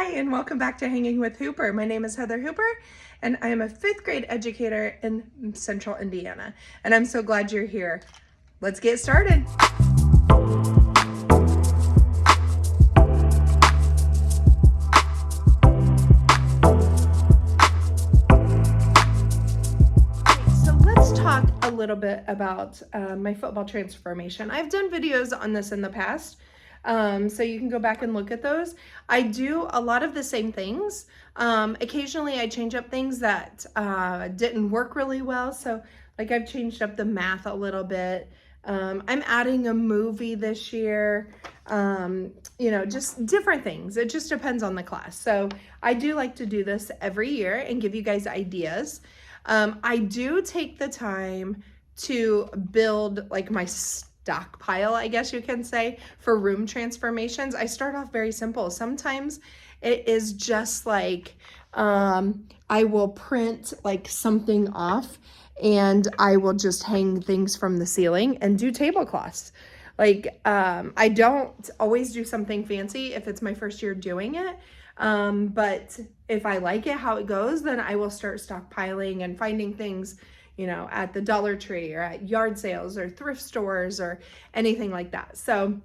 Hi, and welcome back to Hanging with Hooper. My name is Heather Hooper, and I am a fifth grade educator in Central Indiana. And I'm so glad you're here. Let's get started. So let's talk a little bit about my football transformation. I've done videos on this in the past. So you can go back and look at those. I do a lot of the same things. Occasionally I change up things that didn't work really well. So like I've changed up the math a little bit. I'm adding a movie this year, just different things. It just depends on the class. So I do like to do this every year and give you guys ideas. I do take the time to build like my stockpile, I guess you can say, for room transformations. I start off very simple. Sometimes it is just like I will print like something off and I will just hang things from the ceiling and do tablecloths. Like I don't always do something fancy if it's my first year doing it. But if I like it, how it goes, then I will start stockpiling and finding things, at the Dollar Tree or at yard sales or thrift stores or anything like that. So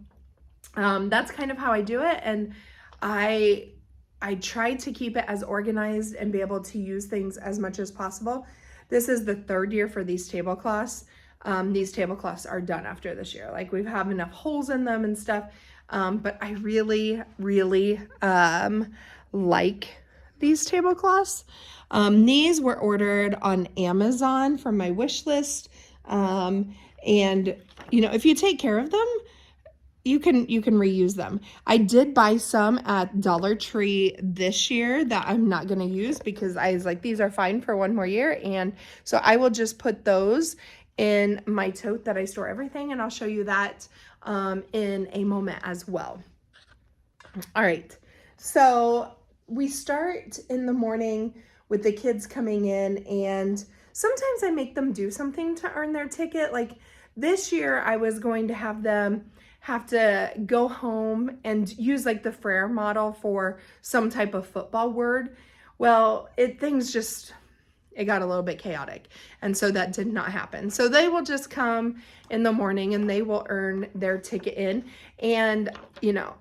that's kind of how I do it. And I try to keep it as organized and be able to use things as much as possible. This is the third year for these tablecloths. These tablecloths are done after this year. Like we have enough holes in them and stuff. But I really, really like these tablecloths. These were ordered on Amazon from my wish list. And if you take care of them, you can reuse them. I did buy some at Dollar Tree this year that I'm not going to use because I was like, these are fine for one more year. And so I will just put those in my tote that I store everything, and I'll show you that in a moment as well. All right, so we start in the morning with the kids coming in, and sometimes I make them do something to earn their ticket. Like this year I was going to have them have to go home and use like the Frere model for some type of football word. Well, it got a little bit chaotic. And so that did not happen. So they will just come in the morning and they will earn their ticket in. And,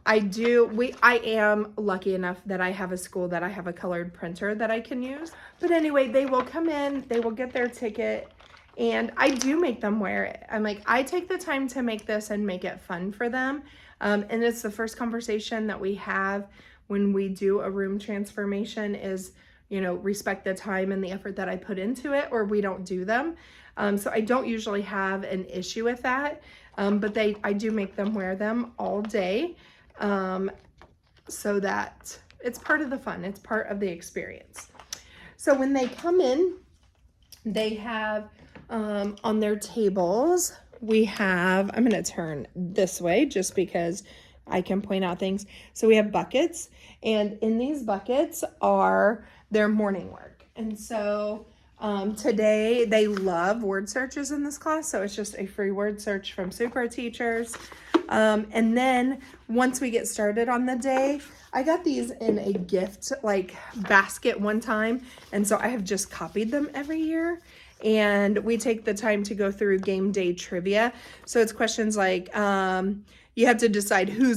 I am lucky enough that I have a school that I have a colored printer that I can use. But anyway, they will come in, they will get their ticket, and I do make them wear it. I take the time to make this and make it fun for them. And it's the first conversation that we have when we do a room transformation is, respect the time and the effort that I put into it, or we don't do them. So I don't usually have an issue with that. But I do make them wear them all day, so that it's part of the fun. It's part of the experience. So when they come in, they have on their tables, I'm going to turn this way just because I can point out things. So we have buckets, and in these buckets are their morning work. And so today they love word searches in this class. So it's just a free word search from Super Teachers. And then once we get started on the day, I got these in a gift basket one time. And so I have just copied them every year. And we take the time to go through game day trivia. So it's questions like, you have to decide who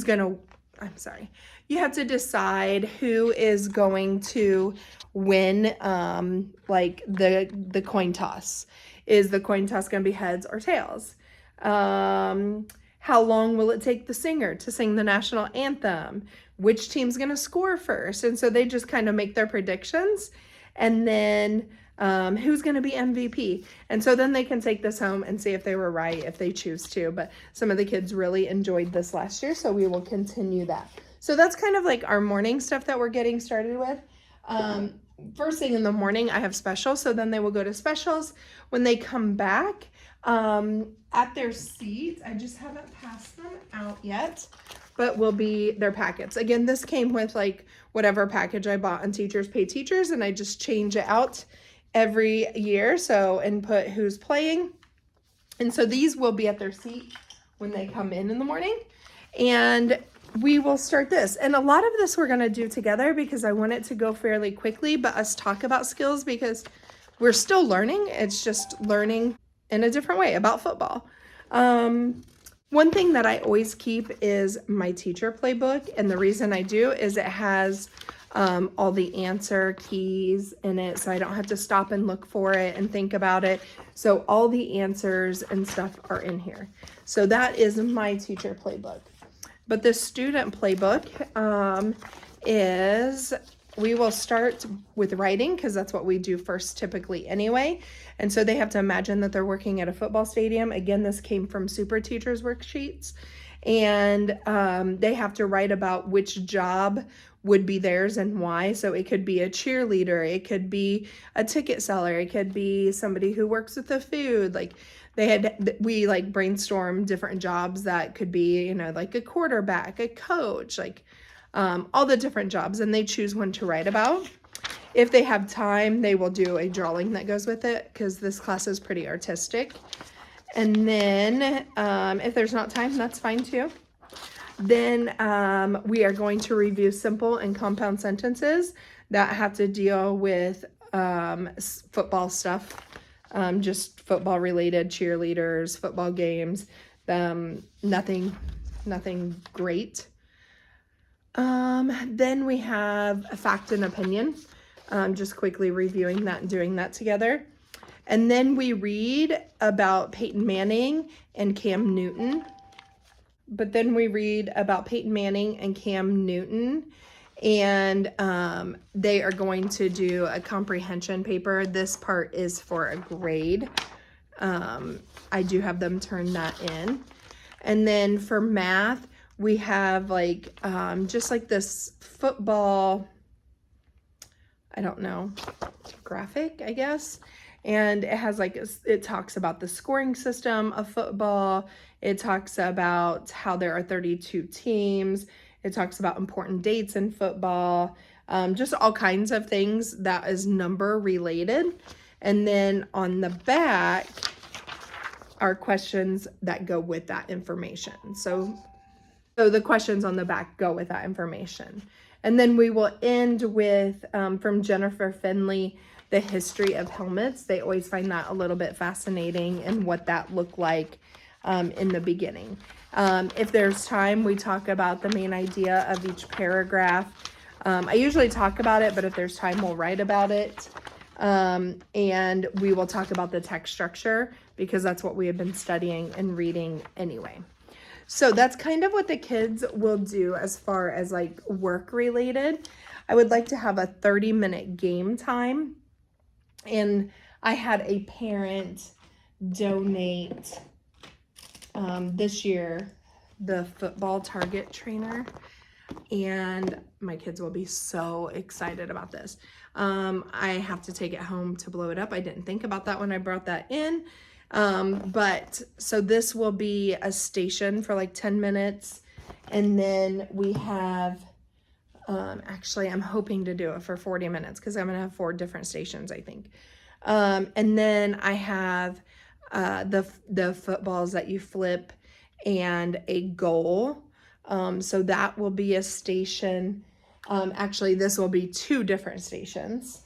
is going to win, the coin toss. Is the coin toss going to be heads or tails? How long will it take the singer to sing the national anthem? Which team's going to score first? And so they just kind of make their predictions. And then who's going to be MVP? And so then they can take this home and see if they were right, if they choose to. But some of the kids really enjoyed this last year, so we will continue that. So that's kind of like our morning stuff that we're getting started with. First thing in the morning, I have specials, so then they will go to specials. When they come back at their seat, I just haven't passed them out yet, but will be their packets. Again, this came with whatever package I bought on Teachers Pay Teachers, and I just change it out every year. So input who's playing. And so these will be at their seat when they come in the morning. And we will start this. And a lot of this we're going to do together because I want it to go fairly quickly, but us talk about skills because we're still learning. It's just learning in a different way about football. One thing that I always keep is my teacher playbook. And the reason I do is it has all the answer keys in it, so I don't have to stop and look for it and think about it. So all the answers and stuff are in here. So that is my teacher playbook. But the student playbook is, we will start with writing because that's what we do first typically anyway. And so they have to imagine that they're working at a football stadium. Again, this came from Super Teachers worksheets. And they have to write about which job would be theirs and why. So it could be a cheerleader, it could be a ticket seller, it could be somebody who works with the food. Like we like brainstorm different jobs that could be, you know, like a quarterback, a coach, like all the different jobs, and they choose one to write about. If they have time, they will do a drawing that goes with it because this class is pretty artistic. And then if there's not time, that's fine too. Then we are going to review simple and compound sentences that have to deal with football stuff, just football related, cheerleaders, football games, nothing great. Then we have a fact and opinion, just quickly reviewing that and doing that together. And then we read about Peyton Manning and Cam Newton. But then we read about Peyton Manning and Cam Newton, and they are going to do a comprehension paper. This part is for a grade. I do have them turn that in. And then for math, we have like just like this football, I don't know, graphic, I guess. And it has like, it talks about the scoring system of football. It talks about how there are 32 teams. It talks about important dates in football, just all kinds of things that is number related. And then on the back are questions that go with that information. So the questions on the back go with that information. And then we will end with, from Jennifer Finley, the history of helmets. They always find that a little bit fascinating and what that looked like in the beginning. If there's time, we talk about the main idea of each paragraph. I usually talk about it, but if there's time, we'll write about it. And we will talk about the text structure because that's what we have been studying and reading anyway. So that's kind of what the kids will do as far as like work related. I would like to have a 30-minute game time. And I had a parent donate this year the football target trainer, and my kids will be so excited about this. I have to take it home to blow it up. I didn't think about that when I brought that in. But so this will be a station for like 10 minutes. And then we have, actually I'm hoping to do it for 40 minutes because I'm going to have 4 different stations, I think. And then I have, the footballs that you flip and a goal. So that will be a station. Actually, this will be 2 different stations.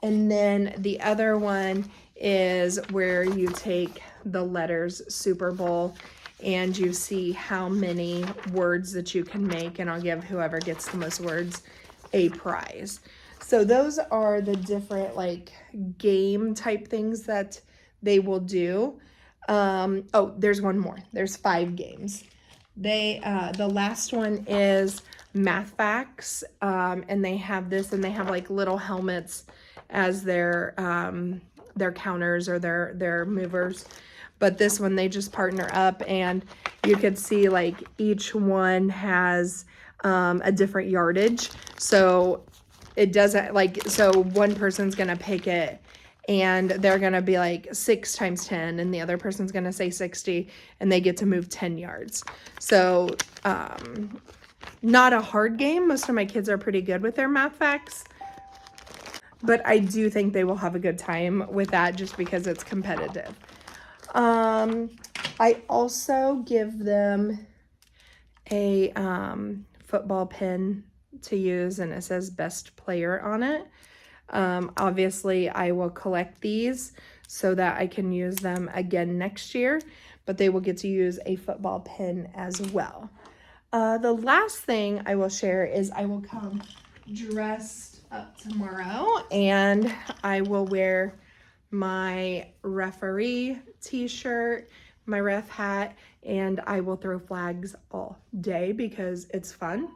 And then the other one is where you take the letters Super Bowl and you see how many words that you can make, and I'll give whoever gets the most words a prize. So those are the different like game type things that they will do. Oh, there's one more. There's 5 games. The last one is Math Facts, and they have this, and they have like little helmets as their counters or their movers. But this one, they just partner up, and you could see like each one has a different yardage. So it doesn't like, so one person's gonna pick it and they're gonna be like 6 times 10, and the other person's gonna say 60, and they get to move 10 yards. So not a hard game. Most of my kids are pretty good with their math facts, but I do think they will have a good time with that just because it's competitive. I also give them a football pin to use, and it says best player on it. Obviously, I will collect these so that I can use them again next year, but they will get to use a football pin as well. The last thing I will share is I will come dressed up tomorrow, and I will wear my referee t-shirt, my ref hat, and I will throw flags all day because it's fun.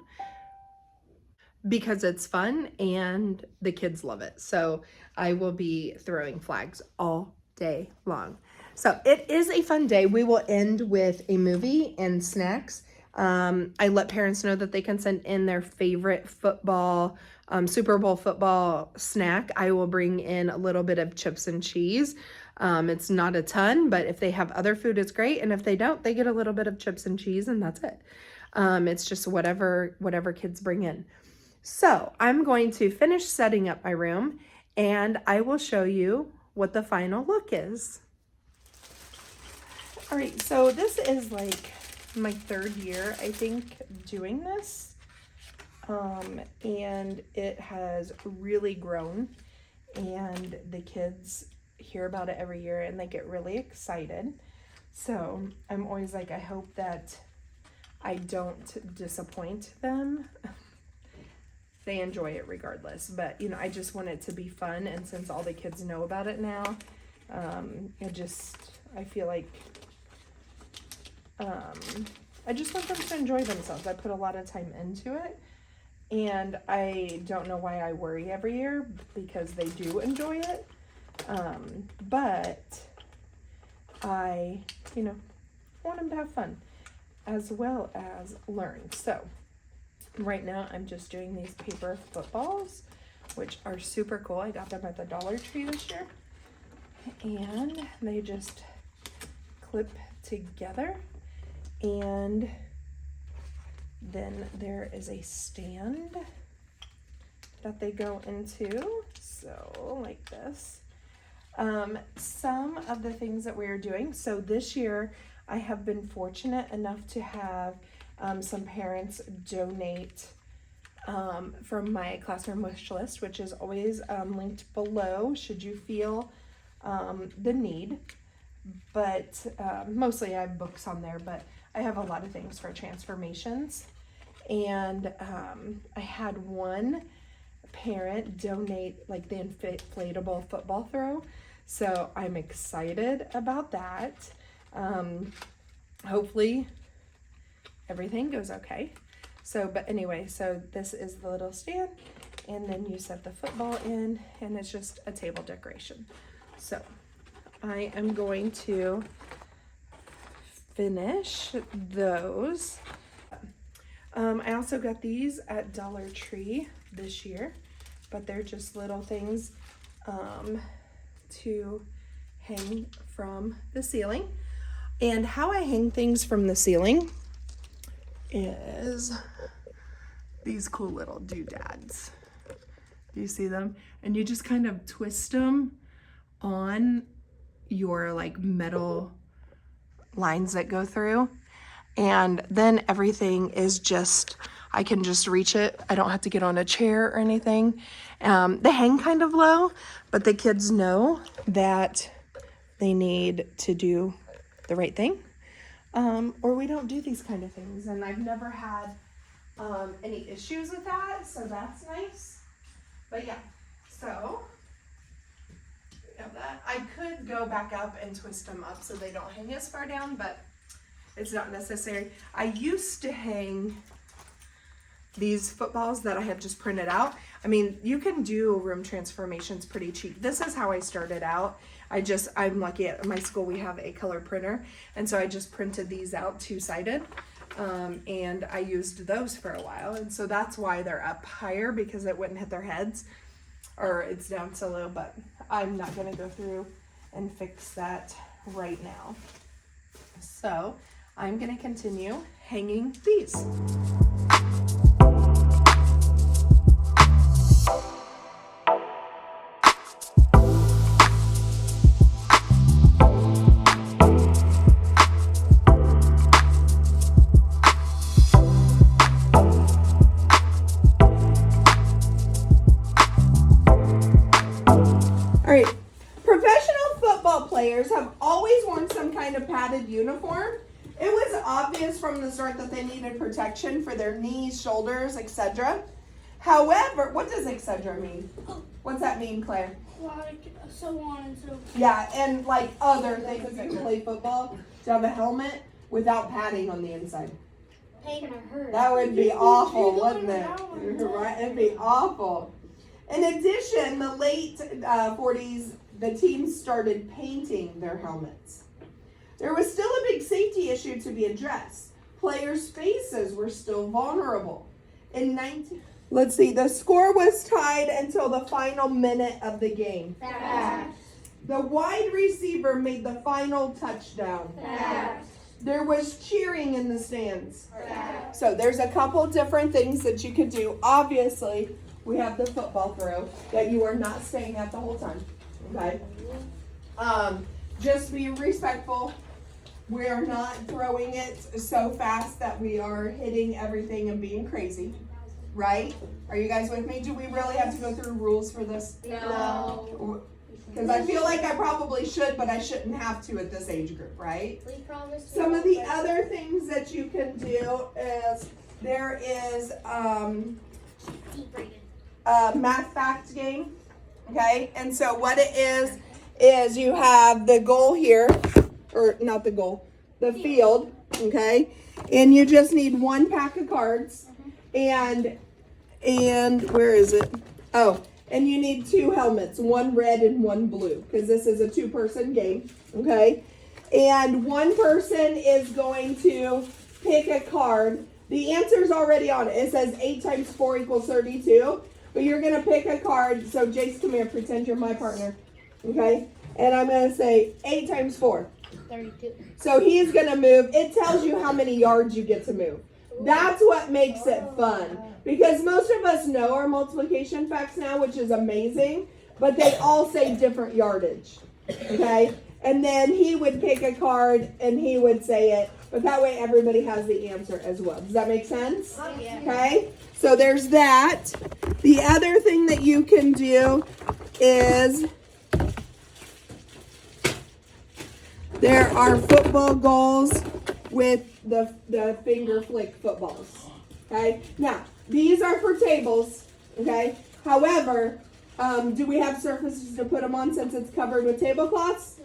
And the kids love it. So I will be throwing flags all day long. So it is a fun day. We will end with a movie and snacks. I let parents know that they can send in their favorite football, Super Bowl football snack. I will bring in a little bit of chips and cheese. It's not a ton, but if they have other food, it's great. And if they don't, they get a little bit of chips and cheese, and that's it. It's just whatever kids bring in. So I'm going to finish setting up my room, and I will show you what the final look is. All right, so this is like my 3rd year, I think, doing this. And it has really grown, and the kids hear about it every year and they get really excited. So I'm always like, I hope that I don't disappoint them. They enjoy it regardless, but you know, I just want it to be fun, and since all the kids know about it now, I feel like I just want them to enjoy themselves. I put a lot of time into it, and I don't know why I worry every year, because they do enjoy it. But I, want them to have fun as well as learn. So right now I'm just doing these paper footballs, which are super cool. I got them at the Dollar Tree this year, and they just clip together, and then there is a stand that they go into, so like this. Some of the things that we're doing, so this year I have been fortunate enough to have some parents donate from my classroom wish list, which is always linked below should you feel the need. But mostly I have books on there, but I have a lot of things for transformations. And I had one parent donate like the inflatable football throw, so I'm excited about that. Hopefully everything goes okay. So, but anyway, so this is the little stand, and then you set the football in, and it's just a table decoration. So I am going to finish those. I also got these at Dollar Tree this year, but they're just little things to hang from the ceiling. And how I hang things from the ceiling is these cool little doodads. Do you see them? And you just kind of twist them on your like metal lines that go through, and then everything is just, I can just reach it. I don't have to get on a chair or anything. They hang kind of low, but the kids know that they need to do the right thing, or we don't do these kind of things. And I've never had any issues with that, so that's nice. But yeah, so that I could go back up and twist them up so they don't hang as far down, but it's not necessary. I used to hang these footballs that I had just printed out. I mean, you can do room transformations pretty cheap. This is how I started out. I'm lucky at my school we have a color printer, and so I just printed these out two-sided, and I used those for a while, and so that's why they're up higher, because it wouldn't hit their heads, or it's down so low. But I'm not going to go through and fix that right now. So I'm going to continue hanging these. have always worn some kind of padded uniform. It was obvious from the start that they needed protection for their knees, shoulders, etc. However, what does etc. mean? What's that mean, Claire? Like, so on and so forth. Yeah, and like other things that play football, to have a helmet without padding on the inside. Pain or hurt. That would be awful, wouldn't it? Right? It'd be awful. In addition, the late 40s, the teams started painting their helmets. There was still a big safety issue to be addressed. Players' faces were still vulnerable. Let's see, the score was tied until the final minute of the game. The wide receiver made the final touchdown. There was cheering in the stands. So there's a couple different things that you could do. Obviously, we have the football throw that you are not staying at the whole time. Okay? Just be respectful. We are not throwing it so fast that we are hitting everything and being crazy. Right? Are you guys with me? Do we really have to go through rules for this? No. Because I feel like I probably should, but I shouldn't have to at this age group, right? We promise. Some of the other things that you can do is there is a math fact game, okay? And so what it is you have the goal here, or not the goal, the field, okay? And you just need one pack of cards, and where is it? Oh. And you need two helmets, one red and one blue, because this is a two-person game, okay? And one person is going to pick a card. The answer's already on it. It says 8 times 4 equals 32, but you're going to pick a card. So, Jace, come here. Pretend you're my partner, okay? And I'm going to say 8 times 4. 32. So he's going to move. It tells you how many yards you get to move. That's what makes it fun. Because most of us know our multiplication facts now, which is amazing, but they all say different yardage, okay? And then he would pick a card and he would say it, but that way everybody has the answer as well. Does that make sense? Okay? So there's that. The other thing that you can do is there are football goals with the finger flick footballs, okay? Now, these are for tables, okay? However, do we have surfaces to put them on since it's covered with tablecloths?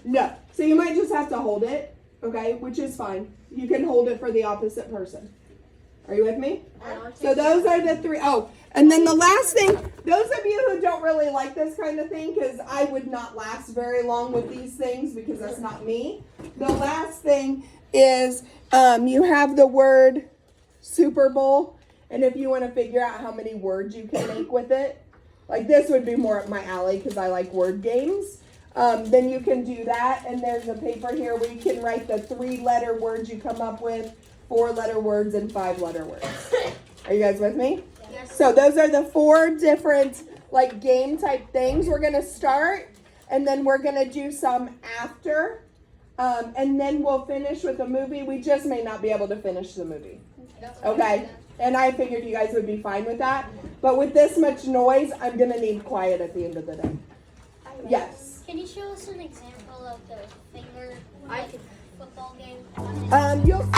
No. So you might just have to hold it, okay? Which is fine. You can hold it for the opposite person. Are you with me? So those are the three. Oh, and then the last thing, those of you who don't really like this kind of thing, because I would not last very long with these things because that's not me. The last thing is you have the word Super Bowl. And if you want to figure out how many words you can make with it, like this would be more up my alley because I like word games, then you can do that. And there's a paper here where you can write the 3-letter words you come up with, 4-letter words, and 5-letter words. Are you guys with me? Yes. So those are the 4 different like game type things. We're going to start and then we're going to do some after. And then we'll finish with a movie. We just may not be able to finish the movie. Okay? And I figured you guys would be fine with that. But with this much noise, I'm going to need quiet at the end of the day. Yes? Can you show us an example of the finger football game? You'll